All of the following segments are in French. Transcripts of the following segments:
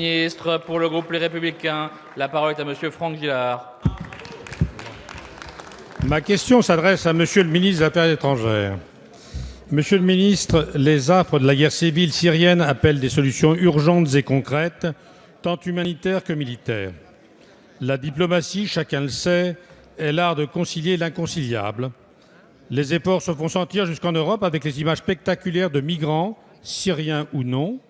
Ministre, pour le groupe Les Républicains, la parole est à Monsieur Franck Gillard. Ma question s'adresse à Monsieur le ministre des Affaires étrangères. Monsieur le ministre, les affres de la guerre civile syrienne appellent des solutions urgentes et concrètes, tant humanitaires que militaires. La diplomatie, chacun le sait, est l'art de concilier l'inconciliable. Les efforts se font sentir jusqu'en Europe avec les images spectaculaires de migrants, syriens ou non,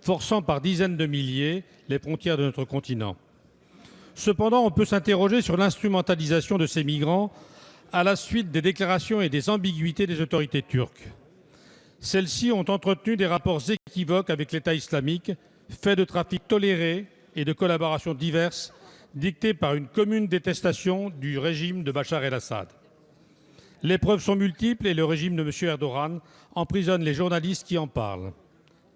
forçant par dizaines de milliers les frontières de notre continent. Cependant, on peut s'interroger sur l'instrumentalisation de ces migrants à la suite des déclarations et des ambiguïtés des autorités turques. Celles-ci ont entretenu des rapports équivoques avec l'État islamique, faits de trafic toléré et de collaborations diverses, dictées par une commune détestation du régime de Bachar el-Assad. Les preuves sont multiples et le régime de M. Erdogan emprisonne les journalistes qui en parlent.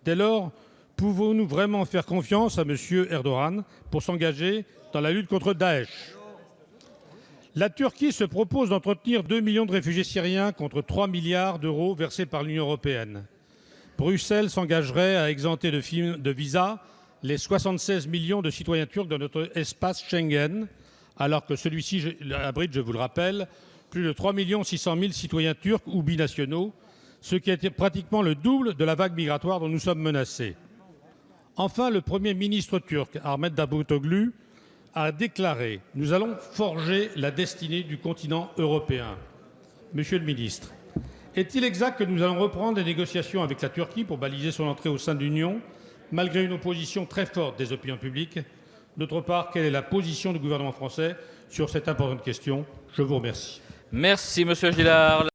Dès lors, pouvons-nous vraiment faire confiance à M. Erdogan pour s'engager dans la lutte contre Daesh ? La Turquie se propose d'entretenir 2 millions de réfugiés syriens contre 3 milliards d'euros versés par l'Union européenne. Bruxelles s'engagerait à exempter de visa les 76 millions de citoyens turcs de notre espace Schengen, alors que celui-ci abrite, je vous le rappelle, plus de 3 600 000 citoyens turcs ou binationaux, ce qui était pratiquement le double de la vague migratoire dont nous sommes menacés. Enfin, le Premier ministre turc, Ahmet Davutoglu, a déclaré « Nous allons forger la destinée du continent européen ». Monsieur le ministre, est-il exact que nous allons reprendre les négociations avec la Turquie pour baliser son entrée au sein de l'Union, malgré une opposition très forte des opinions publiques ? D'autre part, quelle est la position du gouvernement français sur cette importante question ? Je vous remercie. Merci, Monsieur Gillard.